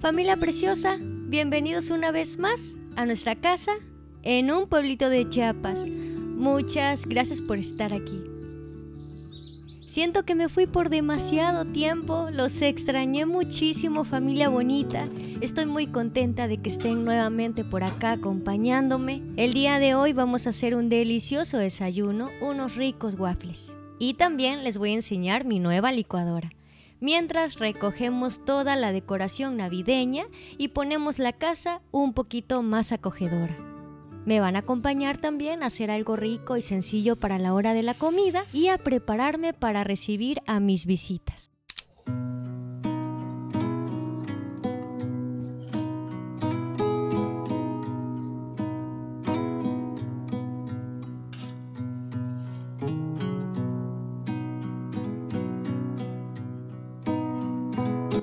Familia preciosa, bienvenidos una vez más a nuestra casa en un pueblito de Chiapas. Muchas gracias por estar aquí. Siento que me fui por demasiado tiempo, los extrañé muchísimo, familia bonita. Estoy muy contenta de que estén nuevamente por acá acompañándome. El día de hoy vamos a hacer un delicioso desayuno, unos ricos waffles. Y también les voy a enseñar mi nueva licuadora. Mientras recogemos toda la decoración navideña y ponemos la casa un poquito más acogedora. Me van a acompañar también a hacer algo rico y sencillo para la hora de la comida y a prepararme para recibir a mis visitas.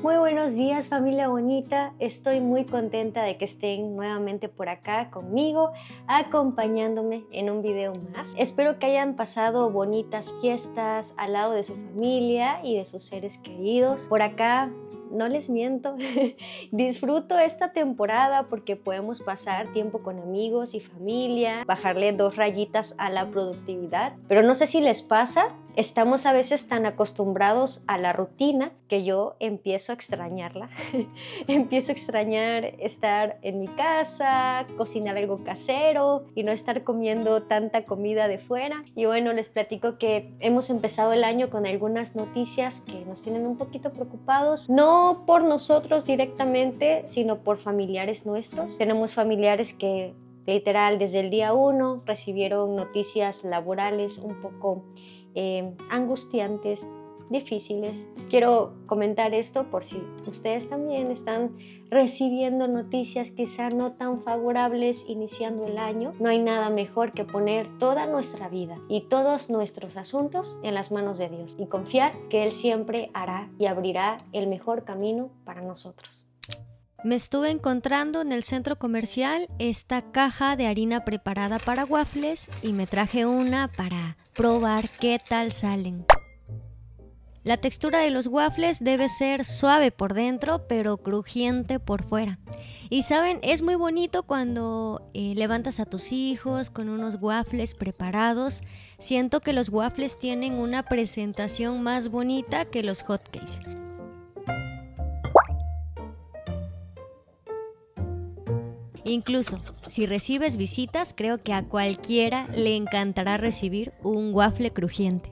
Muy buenos días, familia bonita. Estoy muy contenta de que estén nuevamente por acá conmigo, acompañándome en un video más. Espero que hayan pasado bonitas fiestas al lado de su familia y de sus seres queridos. Por acá, no les miento, disfruto esta temporada porque podemos pasar tiempo con amigos y familia, bajarle 2 rayitas a la productividad. Pero no sé si les pasa, estamos a veces tan acostumbrados a la rutina que yo empiezo a extrañarla. Empiezo a extrañar estar en mi casa, cocinar algo casero y no estar comiendo tanta comida de fuera. Y bueno, les platico que hemos empezado el año con algunas noticias que nos tienen un poquito preocupados. No por nosotros directamente, sino por familiares nuestros. Tenemos familiares que literal desde el día 1 recibieron noticias laborales un poco angustiantes, difíciles. Quiero comentar esto por si ustedes también están recibiendo noticias quizá no tan favorables iniciando el año. No hay nada mejor que poner toda nuestra vida y todos nuestros asuntos en las manos de Dios y confiar que Él siempre hará y abrirá el mejor camino para nosotros. Me estuve encontrando en el centro comercial esta caja de harina preparada para waffles y me traje una para probar qué tal salen. La textura de los waffles debe ser suave por dentro, pero crujiente por fuera. Y saben, es muy bonito cuando levantas a tus hijos con unos waffles preparados. Siento que los waffles tienen una presentación más bonita que los hotcakes. Incluso, si recibes visitas, creo que a cualquiera le encantará recibir un waffle crujiente.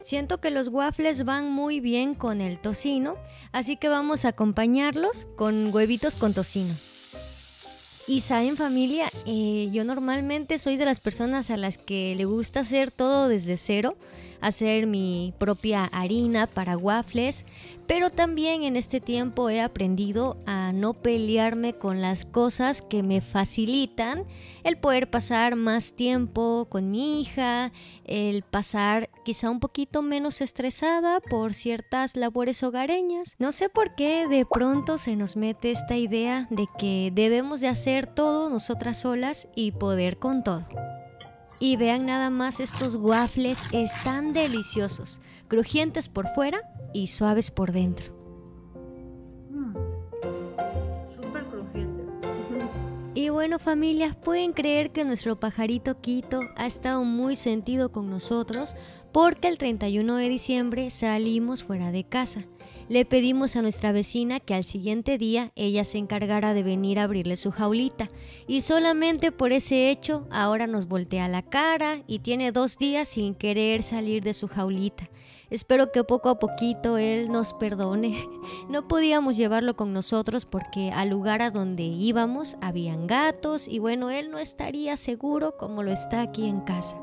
Siento que los waffles van muy bien con el tocino, así que vamos a acompañarlos con huevitos con tocino. Y saben, familia, yo normalmente soy de las personas a las que le gusta hacer todo desde cero, hacer mi propia harina para waffles, pero también en este tiempo he aprendido a no pelearme con las cosas que me facilitan el poder pasar más tiempo con mi hija, el pasar quizá un poquito menos estresada por ciertas labores hogareñas. No sé por qué de pronto se nos mete esta idea de que debemos de hacer todo nosotras solas y poder con todo. Y vean nada más, estos waffles están deliciosos, crujientes por fuera y suaves por dentro. Súper crujiente. Y bueno, familias, pueden creer que nuestro pajarito Quito ha estado muy sentido con nosotros porque el 31 de diciembre salimos fuera de casa. Le pedimos a nuestra vecina que al siguiente día ella se encargara de venir a abrirle su jaulita y solamente por ese hecho ahora nos voltea la cara y tiene 2 días sin querer salir de su jaulita. Espero que poco a poquito él nos perdone. No podíamos llevarlo con nosotros porque al lugar a donde íbamos habían gatos y bueno, él no estaría seguro como lo está aquí en casa.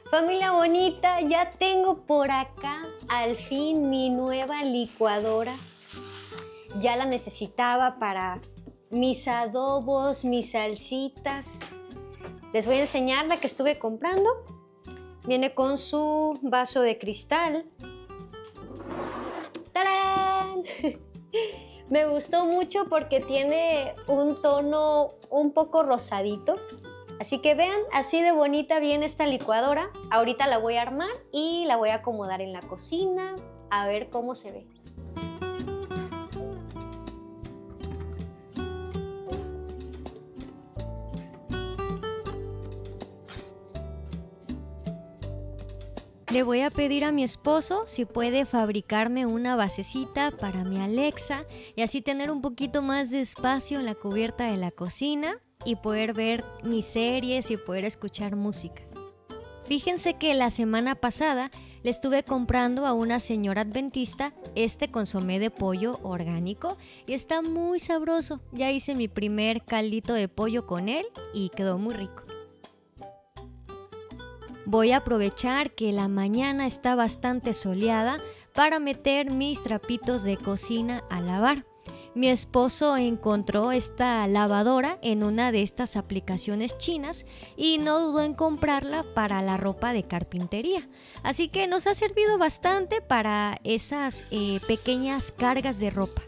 Familia bonita, ya tengo por acá al fin mi nueva licuadora. Ya la necesitaba para mis adobos, mis salsitas. Les voy a enseñar la que estuve comprando. Viene con su vaso de cristal. ¡Tarán! Me gustó mucho porque tiene un tono un poco rosadito. Así que vean, así de bonita viene esta licuadora. Ahorita la voy a armar y la voy a acomodar en la cocina a ver cómo se ve. Le voy a pedir a mi esposo si puede fabricarme una basecita para mi Alexa y así tener un poquito más de espacio en la cubierta de la cocina y poder ver mis series y poder escuchar música. Fíjense que la semana pasada le estuve comprando a una señora adventista este consomé de pollo orgánico y está muy sabroso. Ya hice mi primer caldito de pollo con él y quedó muy rico. Voy a aprovechar que la mañana está bastante soleada para meter mis trapitos de cocina a lavar. Mi esposo encontró esta lavadora en una de estas aplicaciones chinas y no dudó en comprarla para la ropa de carpintería. Así que nos ha servido bastante para esas pequeñas cargas de ropa.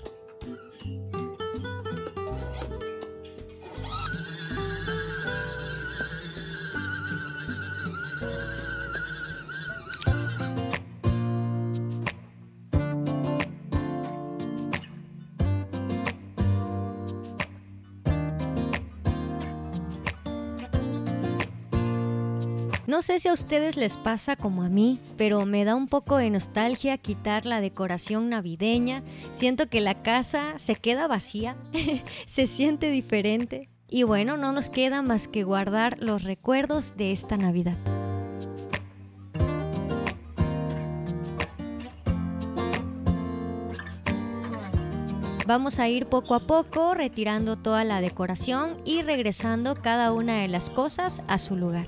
No sé si a ustedes les pasa como a mí, pero me da un poco de nostalgia quitar la decoración navideña. Siento que la casa se queda vacía, se siente diferente. Y bueno, no nos queda más que guardar los recuerdos de esta Navidad. Vamos a ir poco a poco retirando toda la decoración y regresando cada una de las cosas a su lugar.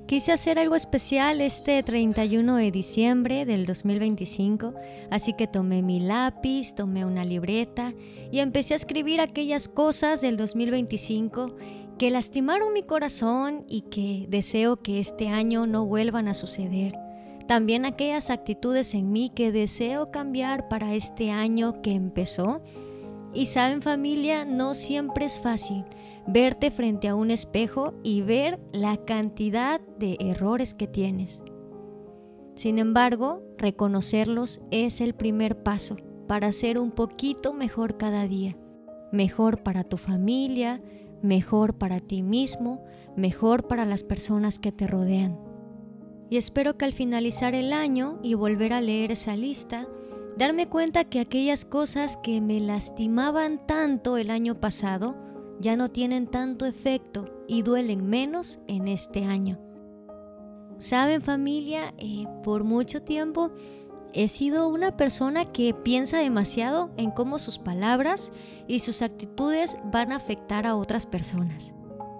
Quise hacer algo especial este 31 de diciembre del 2025, así que tomé mi lápiz, tomé una libreta y empecé a escribir aquellas cosas del 2025 que lastimaron mi corazón y que deseo que este año no vuelvan a suceder. También aquellas actitudes en mí que deseo cambiar para este año que empezó. Y saben, familia, no siempre es fácil verte frente a un espejo y ver la cantidad de errores que tienes. Sin embargo, reconocerlos es el primer paso para ser un poquito mejor cada día. Mejor para tu familia, mejor para ti mismo, mejor para las personas que te rodean. Y espero que al finalizar el año y volver a leer esa lista, darme cuenta que aquellas cosas que me lastimaban tanto el año pasado ya no tienen tanto efecto y duelen menos en este año. Saben, familia, por mucho tiempo he sido una persona que piensa demasiado en cómo sus palabras y sus actitudes van a afectar a otras personas.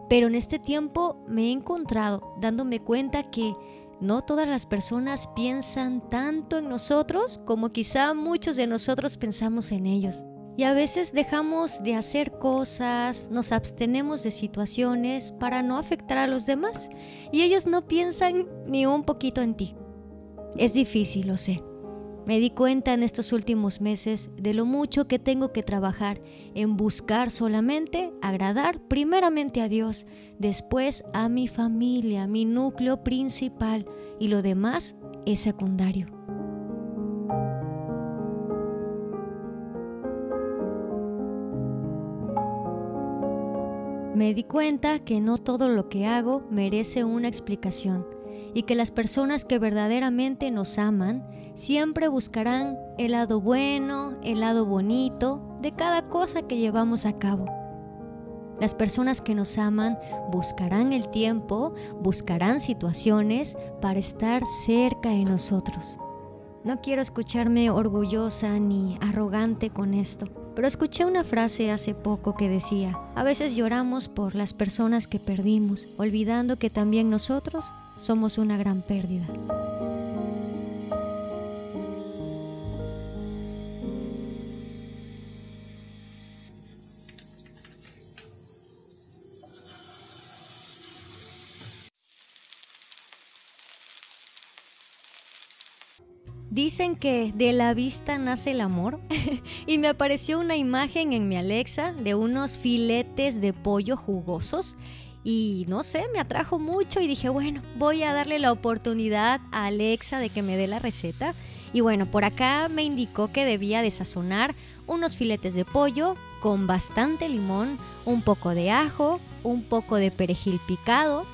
Pero en este tiempo me he encontrado dándome cuenta que no todas las personas piensan tanto en nosotros como quizá muchos de nosotros pensamos en ellos. Y a veces dejamos de hacer cosas, nos abstenemos de situaciones para no afectar a los demás. Y ellos no piensan ni un poquito en ti. Es difícil, lo sé. Me di cuenta en estos últimos meses de lo mucho que tengo que trabajar en buscar solamente agradar primeramente a Dios, después a mi familia, mi núcleo principal, y lo demás es secundario. Me di cuenta que no todo lo que hago merece una explicación y que las personas que verdaderamente nos aman siempre buscarán el lado bueno, el lado bonito de cada cosa que llevamos a cabo. Las personas que nos aman buscarán el tiempo, buscarán situaciones para estar cerca de nosotros. No quiero escucharme orgullosa ni arrogante con esto, pero escuché una frase hace poco que decía: a veces lloramos por las personas que perdimos, olvidando que también nosotros somos una gran pérdida. Dicen que de la vista nace el amor y me apareció una imagen en mi Alexa de unos filetes de pollo jugosos y no sé, me atrajo mucho y dije, bueno, voy a darle la oportunidad a Alexa de que me dé la receta. Y bueno, por acá me indicó que debía de sazonar unos filetes de pollo con bastante limón, un poco de ajo, un poco de perejil picado,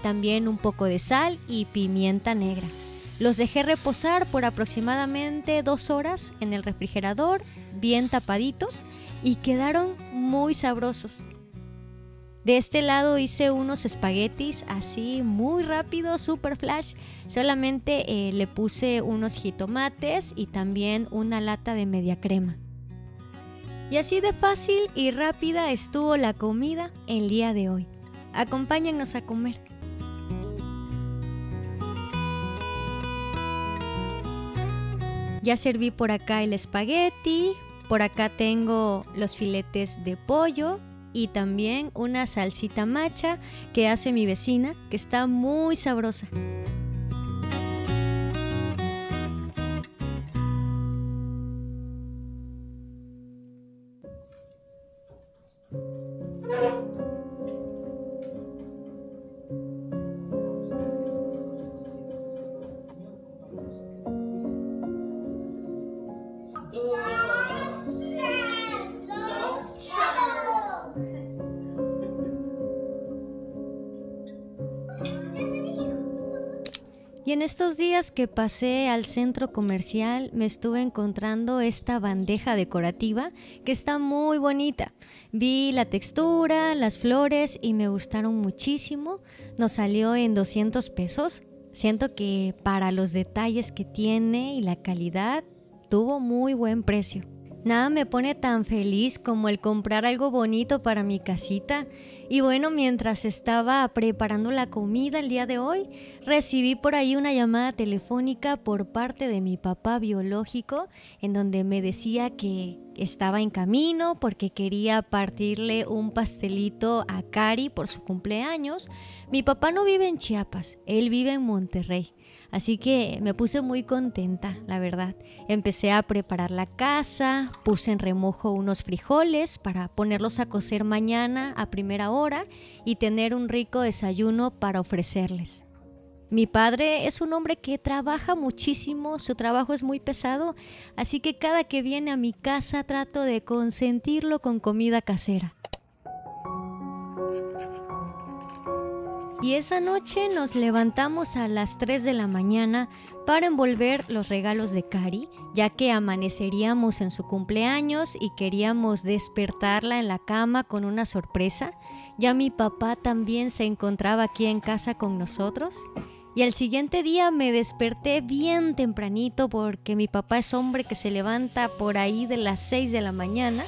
también un poco de sal y pimienta negra. Los dejé reposar por aproximadamente 2 horas en el refrigerador, bien tapaditos, y quedaron muy sabrosos. De este lado hice unos espaguetis así muy rápido, super flash. Solamente le puse unos jitomates y también una lata de media crema. Y así de fácil y rápida estuvo la comida el día de hoy. Acompáñennos a comer. Ya serví por acá el espagueti, por acá tengo los filetes de pollo y también una salsita macha que hace mi vecina, que está muy sabrosa. Y en estos días que pasé al centro comercial me estuve encontrando esta bandeja decorativa que está muy bonita. Vi la textura, las flores y me gustaron muchísimo. Nos salió en 200 pesos. Siento que para los detalles que tiene y la calidad tuvo muy buen precio. Nada me pone tan feliz como el comprar algo bonito para mi casita. Y bueno, mientras estaba preparando la comida el día de hoy, recibí por ahí una llamada telefónica por parte de mi papá biológico, en donde me decía que estaba en camino porque quería partirle un pastelito a Cari por su cumpleaños. Mi papá no vive en Chiapas, él vive en Monterrey. Así que me puse muy contenta, la verdad. Empecé a preparar la casa, puse en remojo unos frijoles para ponerlos a cocer mañana a primera hora y tener un rico desayuno para ofrecerles. Mi padre es un hombre que trabaja muchísimo, su trabajo es muy pesado, así que cada que viene a mi casa trato de consentirlo con comida casera. Y esa noche nos levantamos a las 3 de la mañana para envolver los regalos de Cari, ya que amaneceríamos en su cumpleaños y queríamos despertarla en la cama con una sorpresa. Ya mi papá también se encontraba aquí en casa con nosotros. Y al siguiente día me desperté bien tempranito porque mi papá es hombre que se levanta por ahí de las 6 de la mañana.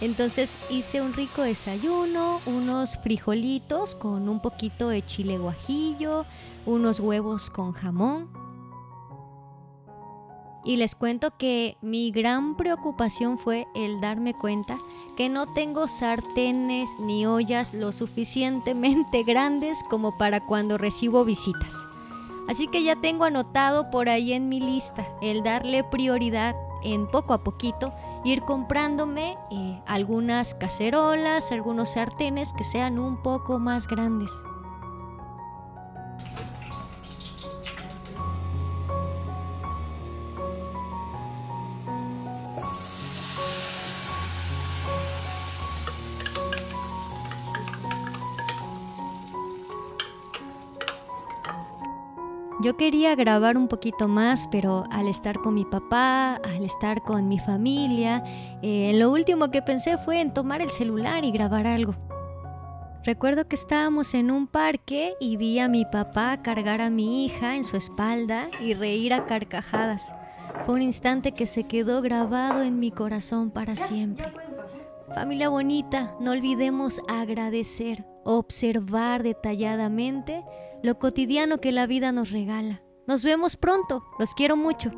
Entonces hice un rico desayuno, unos frijolitos con un poquito de chile guajillo, unos huevos con jamón. Y les cuento que mi gran preocupación fue el darme cuenta que no tengo sartenes ni ollas lo suficientemente grandes como para cuando recibo visitas. Así que ya tengo anotado por ahí en mi lista el darle prioridad en poco a poquito, ir comprándome algunas cacerolas, algunos sartenes que sean un poco más grandes. Yo quería grabar un poquito más, pero al estar con mi papá, al estar con mi familia, lo último que pensé fue en tomar el celular y grabar algo. Recuerdo que estábamos en un parque y vi a mi papá cargar a mi hija en su espalda y reír a carcajadas. Fue un instante que se quedó grabado en mi corazón para siempre. Familia bonita, no olvidemos agradecer, observar detalladamente lo cotidiano que la vida nos regala. Nos vemos pronto, los quiero mucho.